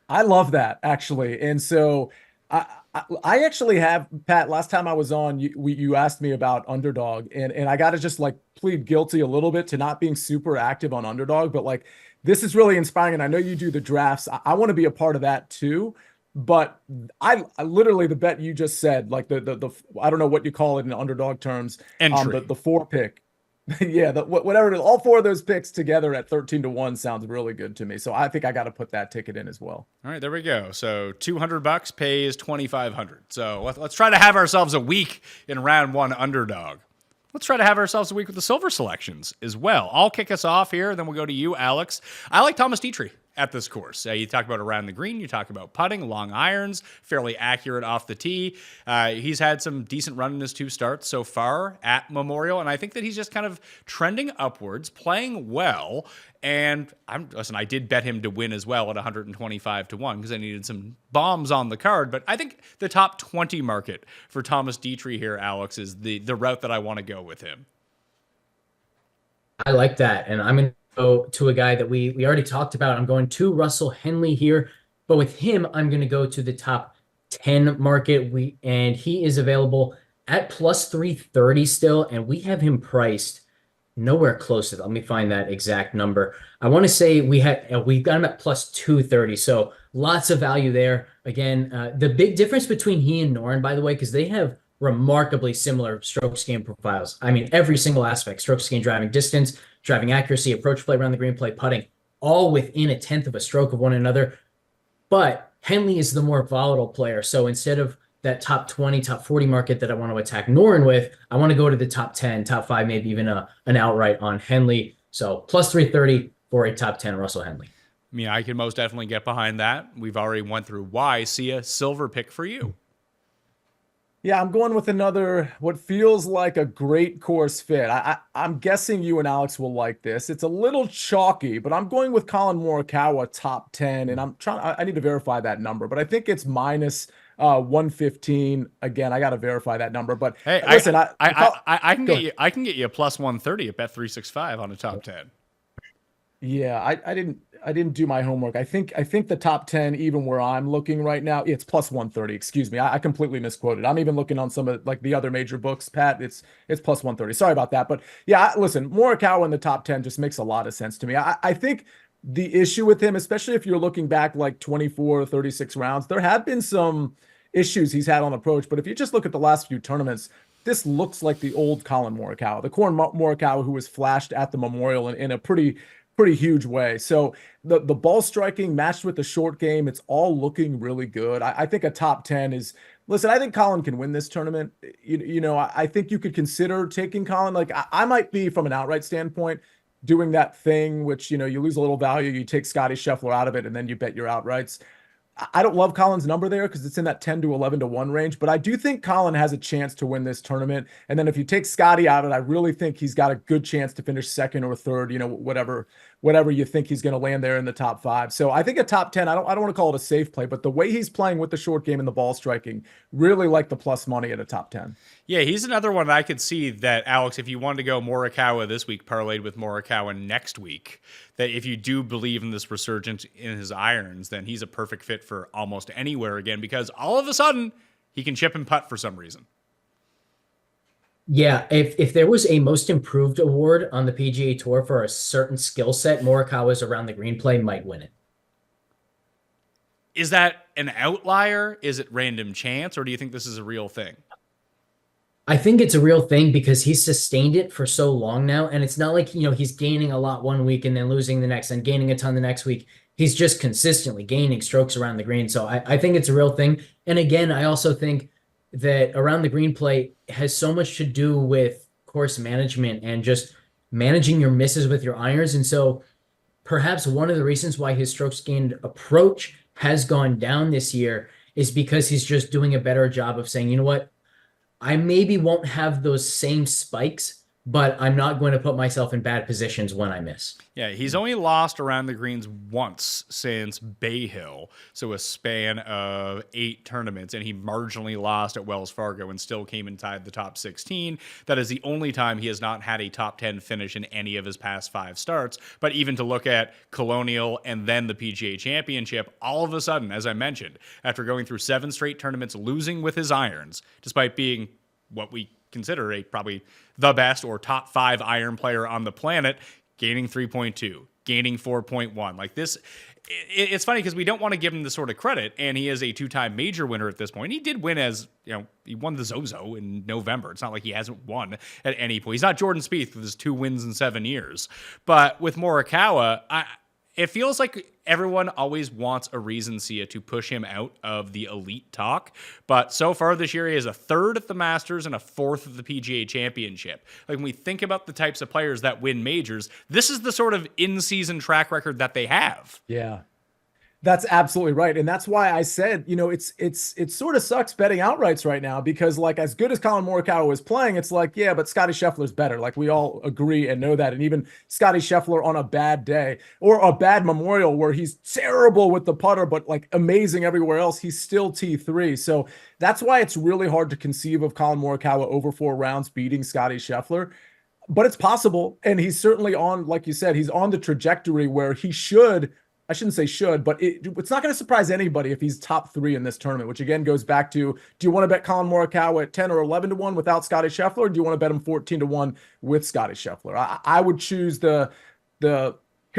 I love that, actually. And so I actually have, Pat, last time I was on, you asked me about Underdog, and I got to just like plead guilty a little bit to not being super active on Underdog, but like this is really inspiring. And I know you do the drafts. I want to be a part of that too. But I literally, the bet you just said, like the I don't know what you call it in underdog terms, Entry. the 4 pick. Yeah, whatever it is, all 4 of those picks together at 13-1 sounds really good to me. So I think I got to put that ticket in as well. All right, there we go. So $200 pays $2,500. So let's try to have ourselves a week in round 1 underdog. Let's try to have ourselves a week with the silver selections as well. I'll kick us off here, then we'll go to you, Alex. I like Thomas Dietrich at this course. You talk about around the green, you talk about putting, long irons, fairly accurate off the tee. He's had some decent run in his 2 starts so far at Memorial, and I think that he's just kind of trending upwards, playing well. And I did bet him to win as well at 125-1 because I needed some bombs on the card. But I think the top 20 market for Thomas Dietrich here, Alex, is the route that I want to go with him. I like that, and I'm going to go to a guy that we already talked about. I'm going to Russell Henley here, but with him, I'm going to go to the top 10 market. And he is available at plus 330 still, and we have him priced nowhere close to that. Let me find that exact number. I want to say we've got him at plus 230, so lots of value there. Again, the big difference between he and Noren, by the way, because they have remarkably similar strokes gain profiles. I mean, every single aspect: strokes gain, driving distance, driving accuracy, approach play around the green, play putting, all within 1/10 of a stroke of one another. But Henley is the more volatile player. So instead of that top 20, top 40 market that I want to attack Noren with, I want to go to the top 10, top 5, maybe even an outright on Henley. So plus 330 for a top 10 Russell Henley. Yeah, I can most definitely get behind that. We've already went through why. Sia, silver pick for you. Yeah, I'm going with another, what feels like a great course fit. I'm guessing you and Alex will like this. It's a little chalky, but I'm going with Colin Morikawa top 10, and I need to verify that number, but I think it's minus 115. Again, I got to verify that number, but hey, listen, I can get you a plus 130 at Bet365 on a top 10. Yeah, I didn't do my homework. I think the top 10, even where I'm looking right now, it's plus 130. Excuse me. I completely misquoted. I'm even looking on some of like the other major books, Pat. It's plus 130. Sorry about that. But yeah, listen, Morikawa in the top 10 just makes a lot of sense to me. I think the issue with him, especially if you're looking back like 24 or 36 rounds, there have been some issues he's had on approach. But if you just look at the last few tournaments, this looks like the old Colin Morikawa, the Colin Morikawa who was flashed at the Memorial in a pretty huge way. So the ball striking matched with the short game, it's all looking really good. I think a top 10 is, listen, I think Colin can win this tournament. I think you could consider taking Colin. Like I might be, from an outright standpoint, doing that thing, which, you lose a little value, you take Scotty Scheffler out of it, and then you bet your outrights. I don't love Colin's number there because it's in that 10 to 11-1 range, but I do think Colin has a chance to win this tournament. And then if you take Scotty out of it, I really think he's got a good chance to finish second or third, whatever you think he's going to land there in the top 5. So I think a top 10, I don't want to call it a safe play, but the way he's playing with the short game and the ball striking, really like the plus money at a top 10. Yeah, he's another one that I could see that, Alex, if you wanted to go Morikawa this week, parlayed with Morikawa next week, that if you do believe in this resurgence in his irons, then he's a perfect fit for almost anywhere again, because all of a sudden he can chip and putt for some reason. Yeah, if there was a most improved award on the PGA Tour for a certain skill set, Morikawa's around the green play might win it. Is that an outlier? Is it random chance? Or do you think this is a real thing? I think it's a real thing because he's sustained it for so long now. And it's not like, he's gaining a lot one week and then losing the next and gaining a ton the next week. He's just consistently gaining strokes around the green. So I think it's a real thing. And again, I also think that around the green play has so much to do with course management and just managing your misses with your irons. And so perhaps one of the reasons why his strokes gained approach has gone down this year is because he's just doing a better job of saying, you know what, I maybe won't have those same spikes, but I'm not going to put myself in bad positions when I miss. Yeah, he's only lost around the greens once since Bay Hill, so a span of 8 tournaments, and he marginally lost at Wells Fargo and still came inside the top 16. That is the only time he has not had a top 10 finish in any of his past 5 starts. But even to look at Colonial and then the PGA Championship, all of a sudden, as I mentioned, after going through 7 straight tournaments, losing with his irons, despite being what we consider probably the best or top 5 iron player on the planet, gaining 3.2, gaining 4.1. Like this, it's funny because we don't want to give him the sort of credit, and he is a 2-time major winner at this point. He did win he won the Zozo in November. It's not like he hasn't won at any point. He's not Jordan Spieth with his 2 wins in 7 years. But with Morikawa, it feels like everyone always wants a reason, Sia, to push him out of the elite talk. But so far this year, he is a 3rd at the Masters and a 4th at the PGA Championship. Like, when we think about the types of players that win majors, this is the sort of in-season track record that they have. Yeah. That's absolutely right. And that's why I said, it sort of sucks betting outrights right now, because like, as good as Colin Morikawa is playing, it's like, yeah, but Scotty Scheffler's better. Like, we all agree and know that. And even Scotty Scheffler on a bad day or a bad Memorial where he's terrible with the putter, but like amazing everywhere else, he's still T3. So that's why it's really hard to conceive of Colin Morikawa over 4 rounds beating Scotty Scheffler. But it's possible. And he's certainly on, like you said, he's on the trajectory where he should, I shouldn't say should, but it's not going to surprise anybody if he's top 3 in this tournament, which again goes back to, do you want to bet Colin Morikawa at 10 or 11 to 1 without Scotty Scheffler? Or do you want to bet him 14 to 1 with Scotty Scheffler? I would choose the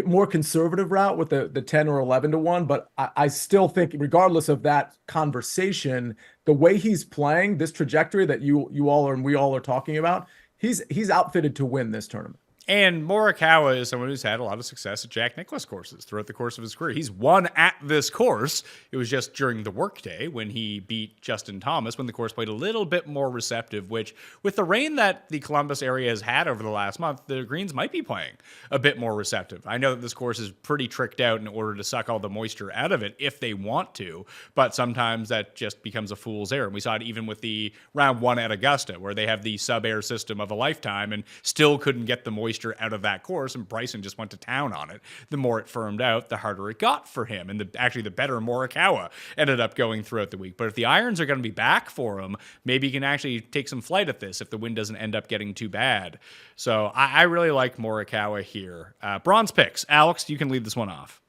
more conservative route with the 10 or 11 to 1, but I still think, regardless of that conversation, the way he's playing, this trajectory that you all are and we all are talking about, he's outfitted to win this tournament. And Morikawa is someone who's had a lot of success at Jack Nicklaus courses throughout the course of his career. He's won at this course. It was just during the workday when he beat Justin Thomas, when the course played a little bit more receptive, which with the rain that the Columbus area has had over the last month, the greens might be playing a bit more receptive. I know that this course is pretty tricked out in order to suck all the moisture out of it if they want to, but sometimes that just becomes a fool's errand. We saw it even with the round 1 at Augusta, where they have the sub-air system of a lifetime and still couldn't get the moisture out of that course, and Bryson just went to town on it. The more it firmed out, the harder it got for him, and the better Morikawa ended up going throughout the week. But if the irons are going to be back for him, maybe he can actually take some flight at this if the wind doesn't end up getting too bad. So I really like Morikawa here. Bronze picks. Alex, you can lead this one off.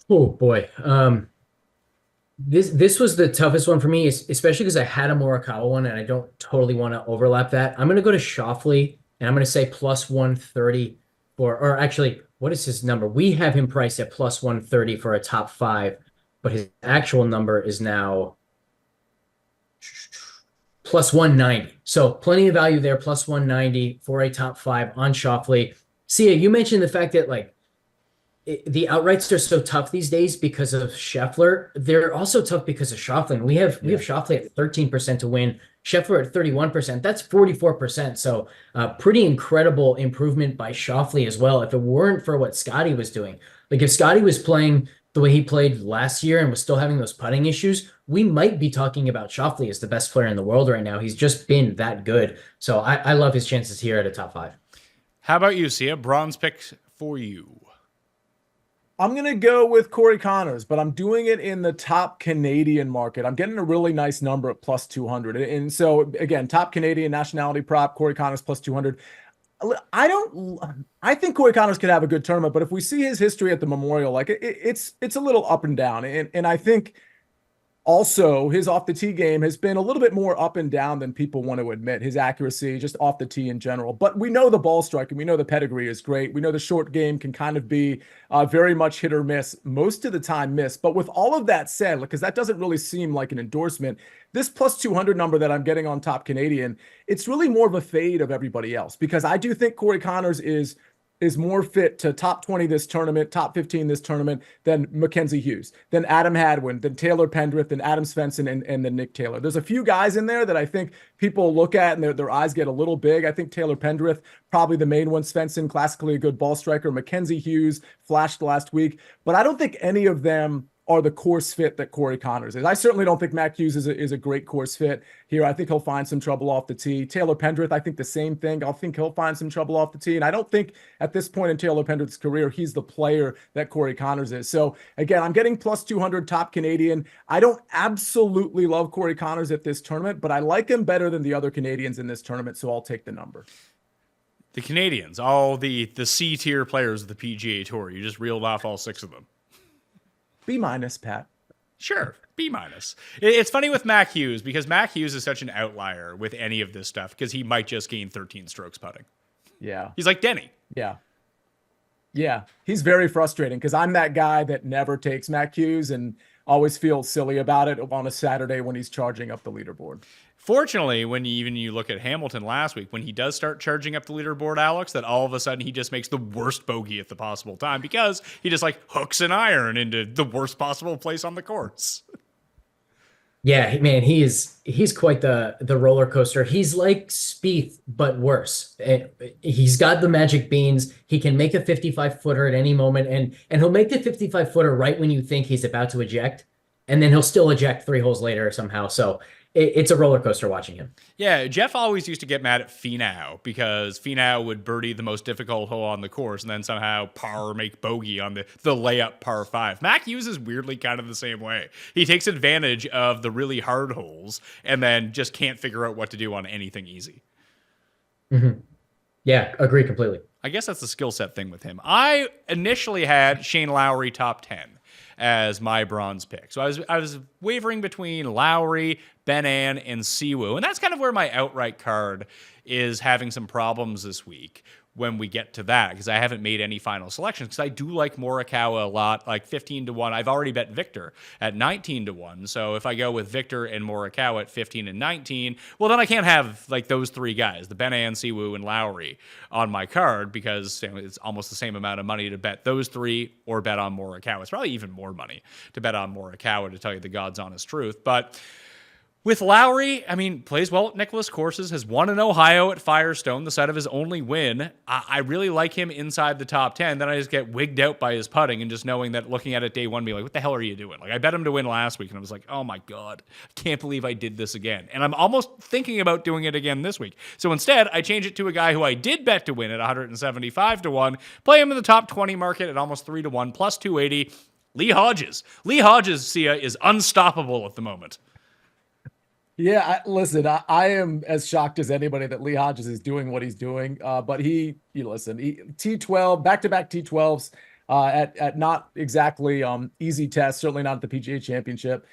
Oh boy. This was the toughest one for me, especially because I had a Morikawa one and I don't totally want to overlap that. I'm going to go to Schauffele. And I'm going to say plus 130 or actually, what is his number? We have him priced at plus 130 for a top 5, but his actual number is now plus 190. So plenty of value there, plus 190 for a top 5 on Schauffele. Sia, you mentioned the fact that like the outrights are so tough these days because of Scheffler. They're also tough because of Schauffele. We have Schauffele at 13% to win, Scheffler at 31%. That's 44%. So pretty incredible improvement by Schauffele as well. If it weren't for what Scotty was doing, like if Scotty was playing the way he played last year and was still having those putting issues, we might be talking about Schauffele as the best player in the world right now. He's just been that good. So I love his chances here at a top 5. How about you, Sia? Bronze picks for you. I'm going to go with Corey Connors, but I'm doing it in the top Canadian market. I'm getting a really nice number at plus 200. And so, again, top Canadian nationality prop, Corey Connors plus 200. I think Corey Connors could have a good tournament, but if we see his history at the Memorial, like it's a little up and down. And I think also his off the tee game has been a little bit more up and down than people want to admit, his accuracy just off the tee in general. But we know the ball strike and we know the pedigree is great. We know the short game can kind of be very much hit or miss, most of the time miss. But with all of that said, because that doesn't really seem like an endorsement, this plus 200 number that I'm getting on top Canadian, it's really more of a fade of everybody else, because I do think Corey Connors is more fit to top 20 this tournament, top 15 this tournament than Mackenzie Hughes, than Adam Hadwin, than Taylor Pendrith, than Adam Svensson, and then Nick Taylor. There's a few guys in there that I think people look at and their eyes get a little big. I think Taylor Pendrith, probably the main one. Svensson, classically a good ball striker. Mackenzie Hughes flashed last week. But I don't think any of them are the course fit that Corey Connors is. I certainly don't think Mac Hughes is a great course fit here. I think he'll find some trouble off the tee. Taylor Pendrith, I think the same thing. I think he'll find some trouble off the tee. And I don't think at this point in Taylor Pendrith's career, he's the player that Corey Connors is. So again, I'm getting plus 200 top Canadian. I don't absolutely love Corey Connors at this tournament, but I like him better than the other Canadians in this tournament. So I'll take the number. The Canadians, all the C-tier players of the PGA Tour. You just reeled off all 6 of them. B-, Pat. Sure, B-. It's funny with Mac Hughes because Mac Hughes is such an outlier with any of this stuff because he might just gain 13 strokes putting. Yeah. He's like Denny. Yeah. Yeah, he's very frustrating because I'm that guy that never takes Mac cues and always feels silly about it on a Saturday when he's charging up the leaderboard. Fortunately, when you look at Hamilton last week, when he does start charging up the leaderboard, Alex, that all of a sudden he just makes the worst bogey at the possible time because he just like hooks an iron into the worst possible place on the course. Yeah, man, he's quite the roller coaster. He's like Spieth, but worse. He's got the magic beans. He can make a 55-footer at any moment, and he'll make the 55-footer right when you think he's about to eject, and then he'll still eject 3 holes later somehow. So it's a roller coaster watching him. Yeah, Jeff always used to get mad at Finau because Finau would birdie the most difficult hole on the course and then somehow par or make bogey on the layup par 5. Mac Hughes is weirdly kind of the same way. He takes advantage of the really hard holes and then just can't figure out what to do on anything easy. Mm-hmm. Yeah, agree completely. I guess that's the skill set thing with him. I initially had Shane Lowry top 10 as my bronze pick. So I was wavering between Lowry, Ben-An, and Siwoo. And that's kind of where my outright card is having some problems this week when we get to that, because I haven't made any final selections, because I do like Morikawa a lot, like 15-1. I've already bet Victor at 19-1. So if I go with Victor and Morikawa at 15 and 19, well, then I can't have like those 3 guys, the Ben-An, Siwoo, and Lowry on my card, because it's almost the same amount of money to bet those 3 or bet on Morikawa. It's probably even more money to bet on Morikawa, to tell you the God's honest truth. But with Lowry, I mean, plays well at Nicklaus courses, has won in Ohio at Firestone, the site of his only win. I really like him inside the top 10. Then I just get wigged out by his putting and just knowing that, looking at it day one, being like, what the hell are you doing? Like, I bet him to win last week, and I was like, oh my God, I can't believe I did this again. And I'm almost thinking about doing it again this week. So instead, I change it to a guy who I did bet to win at 175-1, play him in the top 20 market at almost 3-1, plus 280, Lee Hodges. Lee Hodges, Sia, is unstoppable at the moment. Yeah, listen, I am as shocked as anybody that Lee Hodges is doing what he's doing. But T12, back-to-back T12s at not exactly easy tests, certainly not at the PGA Championship.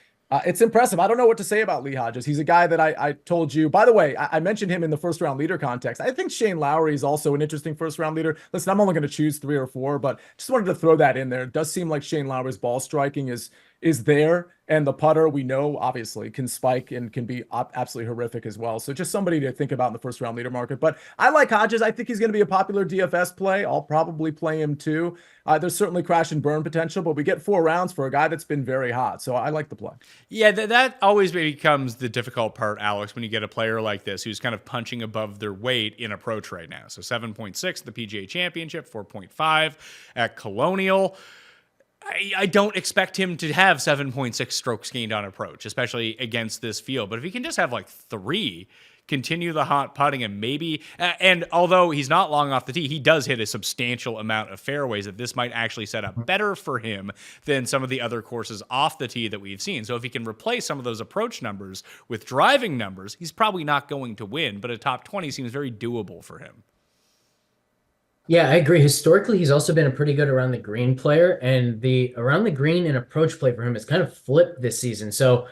It's impressive. I don't know what to say about Lee Hodges. He's a guy that I told you. By the way, I mentioned him in the first round leader context. I think Shane Lowry is also an interesting first round leader. Listen, I'm only going to choose 3 or 4, but just wanted to throw that in there. It does seem like Shane Lowry's ball striking is there, and the putter, we know, obviously can spike and can be absolutely horrific as well. So just somebody to think about in the first round leader market. But I like Hodges. I think he's going to be a popular DFS play. I'll probably play him too. There's certainly crash and burn potential, but we get 4 rounds for a guy that's been very hot. So I like the play. Yeah, that always becomes the difficult part, Alex, when you get a player like this who's kind of punching above their weight in approach right now. So 7.6 at the PGA Championship, 4.5 at Colonial. I don't expect him to have 7.6 strokes gained on approach, especially against this field. But if he can just have like 3, continue the hot putting, and maybe, and although he's not long off the tee, he does hit a substantial amount of fairways, that this might actually set up better for him than some of the other courses off the tee that we've seen. So if he can replace some of those approach numbers with driving numbers, he's probably not going to win, but a top 20 seems very doable for him. Yeah, I agree. Historically, he's also been a pretty good around the green player, and the around the green and approach play for him has kind of flipped this season. So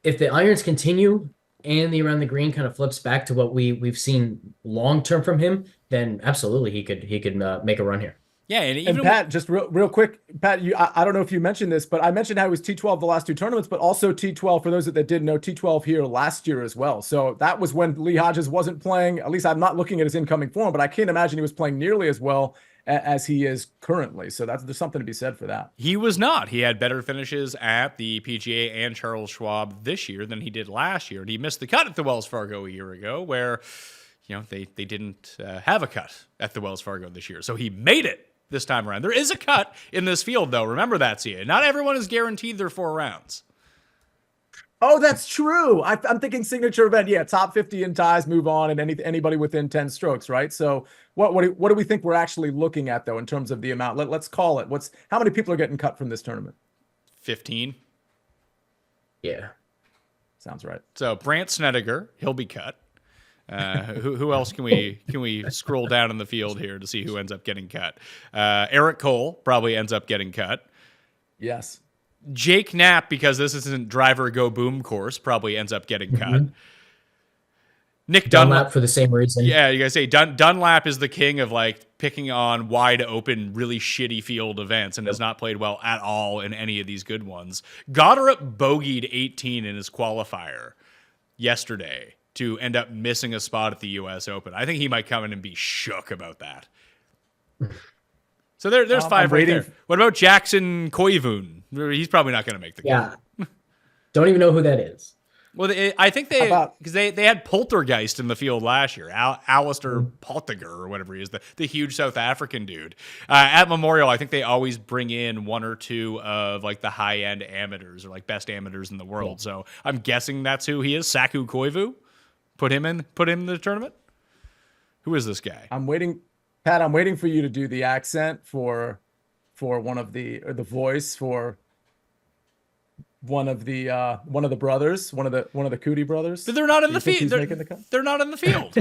if the irons continue and the around the green kind of flips back to what we've seen long term from him, then absolutely he could make a run here. Yeah, and Pat, just real quick, Pat, I don't know if you mentioned this, but I mentioned how he was T12 the last 2 tournaments, but also T12 for those that didn't know, T12 here last year as well. So that was when Lee Hodges wasn't playing. At least I'm not looking at his incoming form, but I can't imagine he was playing nearly as well as he is currently. So there's something to be said for that. He was not. He had better finishes at the PGA and Charles Schwab this year than he did last year, and he missed the cut at the Wells Fargo a year ago, where they didn't have a cut at the Wells Fargo this year. So he made it this time around. There is a cut in this field, though. Remember that, Sia. Not everyone is guaranteed their 4 rounds. Oh, that's true. I'm thinking signature event. Yeah, top 50 in ties, move on, and anybody within 10 strokes, right? So what do we think we're actually looking at, though, in terms of the amount? Let's call it. How many people are getting cut from this tournament? 15. Yeah. Sounds right. So Brant Snedeker, he'll be cut. Who else can we scroll down in the field here to see who ends up getting cut? Eric Cole probably ends up getting cut. Yes. Jake Knapp, because this isn't driver go boom course, probably ends up getting cut. Nick Dunlap for the same reason. Yeah, you guys say Dunlap is the king of like picking on wide open, really shitty field events and has not played well at all in any of these good ones. Goddard bogeyed 18 in his qualifier yesterday to end up missing a spot at the U.S. Open. I think he might come in and be shook about that. So there's five right there. What about Jackson Koivu? He's probably not going to make the cut. Yeah. Don't even know who that is. Well, I think because they had Poltergeist in the field last year, Alistair Pottinger or whatever he is, the huge South African dude. At Memorial, I think they always bring in one or two of like the high end amateurs or like best amateurs in the world. So I'm guessing that's who he is. Saku Koivu, put him in the tournament. Who is this guy? I'm waiting, Pat. I'm waiting for you to do the accent for one of the voice for one of the brothers, one of the Cootie brothers. But they're not in the field. They're not in the field.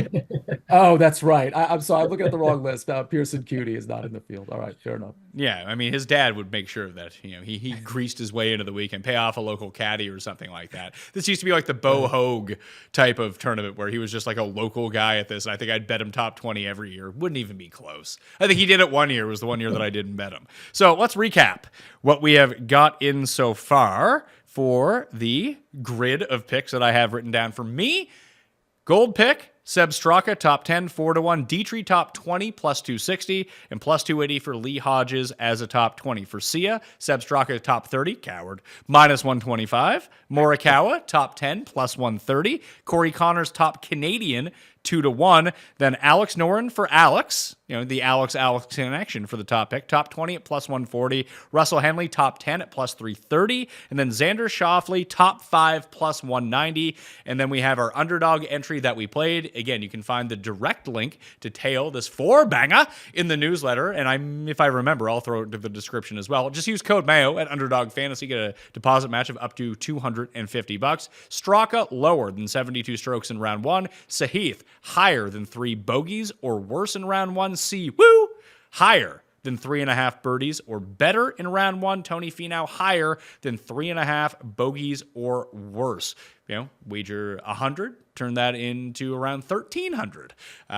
Oh, that's right. I'm sorry. I'm looking at the wrong list. Pearson Cootie is not in the field. All right, fair enough. Yeah, I mean, his dad would make sure that he greased his way into the weekend, pay off a local caddy or something like that. This used to be like the Bo Hogue type of tournament where he was just like a local guy at this. And I think I'd bet him top 20 every year. Wouldn't even be close. I think he did it one year. Was the one year that I didn't bet him. So let's recap what we have got in so far for the grid of picks that I have written down for me. Gold pick, Seb Straka, top 10, 4-1. Dietrich, top 20, plus 260. And plus 280 for Lee Hodges as a top 20. For Sia, Seb Straka, top 30, coward, minus 125. Morikawa, top 10, plus 130. Corey Connors, top Canadian, 2-1. Then Alex Noren for Alex, the Alex connection for the top pick, top 20 at plus 140. Russell Henley, top 10 at plus 330. And then Xander Schauffele, top 5 plus 190. And then we have our underdog entry that we played. Again, you can find the direct link to tail this 4-banger in the newsletter. And if I remember, I'll throw it to the description as well. Just use code Mayo at Underdog Fantasy. Get a deposit match of up to $250. Straka, lower than 72 strokes in round 1. Sahith, higher than 3 bogeys or worse in round 1. Higher than 3.5 birdies or better in round 1. Tony Finau, higher than 3.5 bogeys or worse. Wager 100, turn that into around 1,300,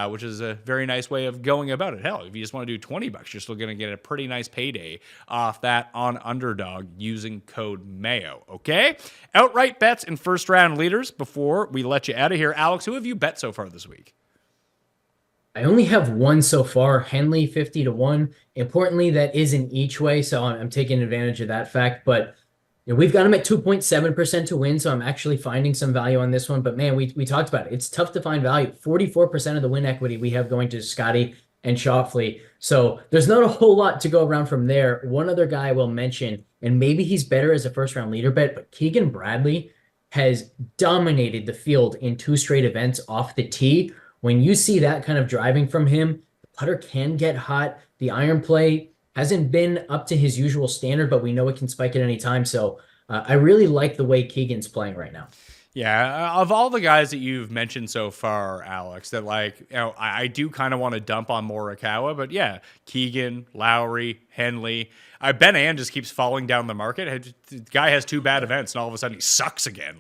which is a very nice way of going about it. Hell, if you just want to do $20, you're still going to get a pretty nice payday off that on Underdog using code Mayo. Okay, outright bets and first round leaders before we let you out of here. Alex, who have you bet so far this week? I only have one so far, Henley 50-1. Importantly, that is in each way, so I'm taking advantage of that fact. But we've got him at 2.7% to win, so I'm actually finding some value on this one. But man, we talked about it. It's tough to find value. 44% of the win equity we have going to Scotty and Schauffele. So there's not a whole lot to go around from there. One other guy I will mention, and maybe he's better as a first-round leader bet, but Keegan Bradley has dominated the field in 2 straight events off the tee. When you see that kind of driving from him, the putter can get hot. The iron play hasn't been up to his usual standard, but we know it can spike at any time. So I really like the way Keegan's playing right now. Yeah, of all the guys that you've mentioned so far, Alex, that I do kind of want to dump on Morikawa, but yeah, Keegan, Lowry, Henley. Ben Ann just keeps falling down the market. The guy has 2 bad events, and all of a sudden he sucks again.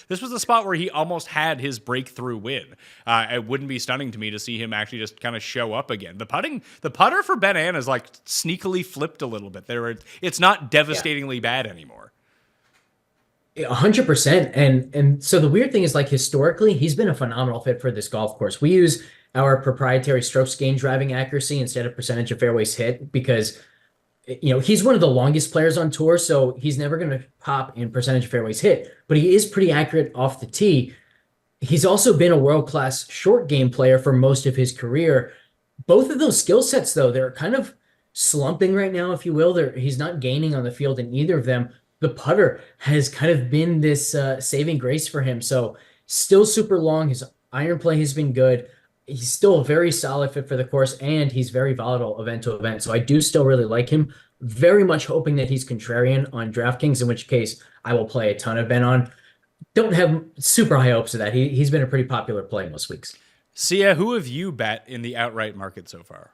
This was the spot where he almost had his breakthrough win. It wouldn't be stunning to me to see him actually just kind of show up again. The putter for Ben Ann is sneakily flipped a little bit. It's not devastatingly bad anymore. 100%. And so the weird thing is, historically, he's been a phenomenal fit for this golf course. We use our proprietary strokes gain driving accuracy instead of percentage of fairways hit because, he's one of the longest players on tour, so he's never going to pop in percentage of fairways hit, but he is pretty accurate off the tee. He's also been a world-class short game player for most of his career. Both of those skill sets, though, they're kind of slumping right now, if you will. He's not gaining on the field in either of them. The putter has kind of been this saving grace for him. So still super long. His iron play has been good. He's still a very solid fit for the course, and he's very volatile event to event. So I do still really like him. Very much hoping that he's contrarian on DraftKings, in which case I will play a ton of Ben on. Don't have super high hopes of that. He's been a pretty popular play most weeks. Sia, who have you bet in the outright market so far?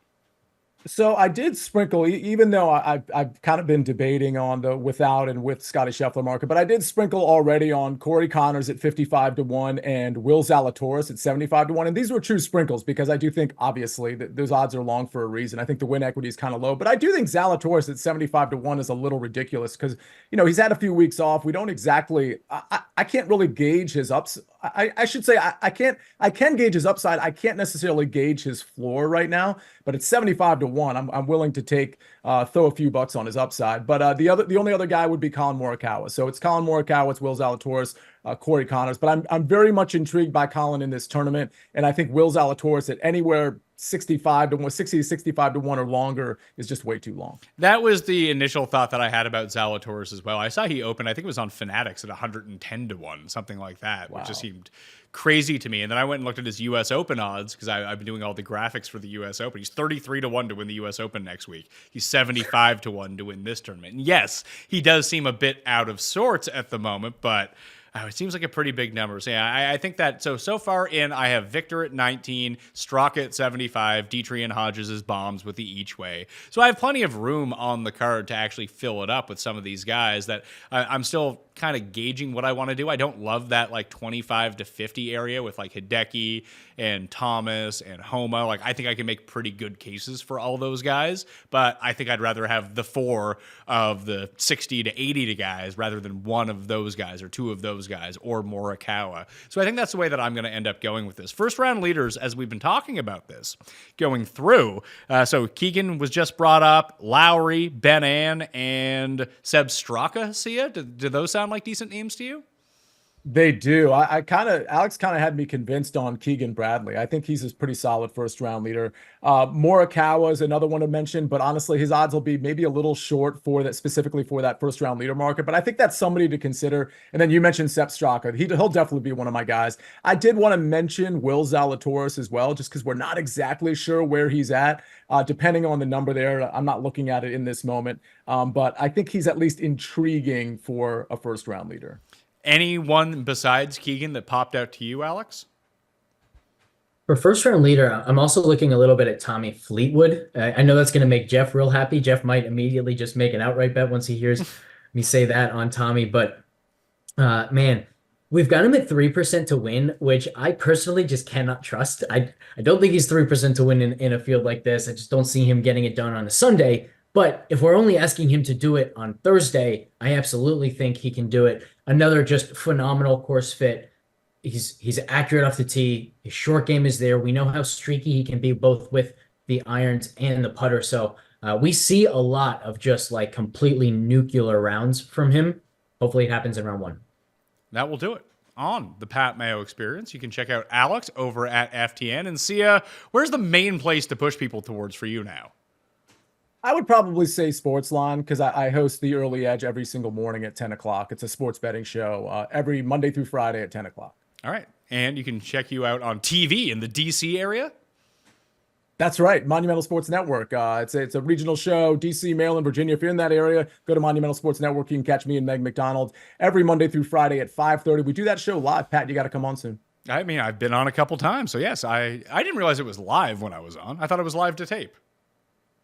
So I did sprinkle, even though I've kind of been debating on the without and with Scotty Scheffler market, but I did sprinkle already on Corey Connors at 55-1 and Will Zalatoris at 75-1. And these were true sprinkles because I do think obviously that those odds are long for a reason. I think the win equity is kind of low, but I do think Zalatoris at 75-1 is a little ridiculous because, you know, he's had a few weeks off. We don't exactly, I can't really gauge his ups. I should say I can gauge his upside. I can't necessarily gauge his floor right now, but it's 75-1. I'm willing to take throw a few bucks on his upside. But the only other guy would be Colin Morikawa. So it's Colin Morikawa, it's Will Zalatoris, Corey Connors. But I'm very much intrigued by Colin in this tournament, and I think Will Zalatoris at anywhere 65-1, 60 to 65-1 or longer is just way too long. That was the initial thought that I had about Zalatoris as well. I saw he opened, I think it was on Fanatics at 110-1, something like that, which just seemed crazy to me. And then I went and looked at his U.S. Open odds because I've been doing all the graphics for the U.S. Open. He's 33-1 to win the U.S. Open next week. He's 75-1 to win this tournament. And yes, he does seem a bit out of sorts at the moment, but it seems like a pretty big number. So yeah, I think that so far in, I have Victor at 19, Straka at 75, Dietrich and Hodges as bombs with the each way. So I have plenty of room on the card to actually fill it up with some of these guys that I'm still kind of gauging what I want to do. I don't love that like 25 to 50 area with like Hideki and Thomas and Homa. Like I think I can make pretty good cases for all those guys, but I think I'd rather have the 4 of the 60 to 80 guys rather than one of those guys or 2 of those guys or Morikawa. So I think that's the way that I'm going to end up going with this. First round leaders, as we've been talking about this, going through. So Keegan was just brought up, Lowry, Ben Ann, and Seb Straka. Sia, do those sound like decent names to you? They do. Alex kind of had me convinced on Keegan Bradley. I think he's a pretty solid first round leader. Morikawa is another one to mention, but honestly, his odds will be maybe a little short for that, specifically for that first round leader market. But I think that's somebody to consider. And then you mentioned Sepp Straka. He'll definitely be one of my guys. I did want to mention Will Zalatoris as well, just because we're not exactly sure where he's at. Depending on the number there, I'm not looking at it in this moment. But I think he's at least intriguing for a first round leader. Anyone besides Keegan that popped out to you, Alex? For first round leader, I'm also looking a little bit at Tommy Fleetwood. I know that's going to make Jeff real happy. Jeff might immediately just make an outright bet once he hears me say that on Tommy. But man, we've got him at 3% to win, which I personally just cannot trust. I don't think he's 3% to win in a field like this. I just don't see him getting it done on a Sunday. But if we're only asking him to do it on Thursday, I absolutely think he can do it. Another just phenomenal course fit. He's accurate off the tee. His short game is there. We know how streaky he can be both with the irons and the putter. So we see a lot of just like completely nuclear rounds from him. Hopefully it happens in round 1. That will do it on the Pat Mayo Experience. You can check out Alex over at FTN. And Sia, where's the main place to push people towards for you now? I would probably say Sportsline because I host the Early Edge every single morning at 10 o'clock. It's a sports betting show every Monday through Friday at 10 o'clock. All right. And you can check you out on TV in the DC area. That's right. Monumental Sports Network. It's a regional show, DC, Maryland, Virginia. If you're in that area, go to Monumental Sports Network. You can catch me and Meg McDonald every Monday through Friday at 5:30. We do that show live. Pat, you got to come on soon. I mean, I've been on a couple times. So yes, I didn't realize it was live when I was on. I thought it was live to tape.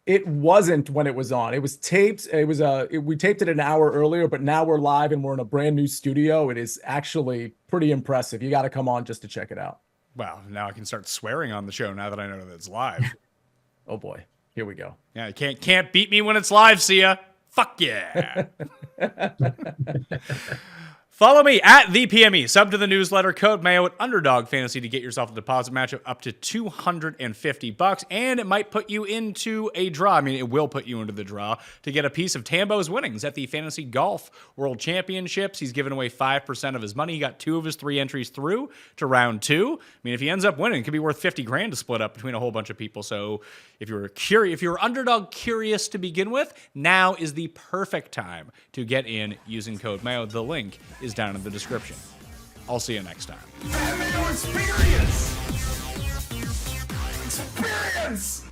It wasn't when it was on. It was taped. We taped it an hour earlier, but now we're live and we're in a brand new studio. It is actually pretty impressive. You got to come on just to check it out. Well, now I can start swearing on the show now that I know that it's live. Oh boy, here we go. Yeah, you can't beat me when it's live, Sia. Fuck yeah. Follow me at the PME. Sub to the newsletter. Code Mayo at Underdog Fantasy to get yourself a deposit match of up to $250, and it might put you into a draw. I mean, it will put you into the draw to get a piece of Tambo's winnings at the Fantasy Golf World Championships. He's given away 5% of his money. He got 2 of his 3 entries through to round 2. I mean, if he ends up winning, it could be worth $50,000 to split up between a whole bunch of people. So if you're underdog curious to begin with, now is the perfect time to get in using code Mayo. The link is down in the description. I'll see you next time. Mayo Experience! Experience!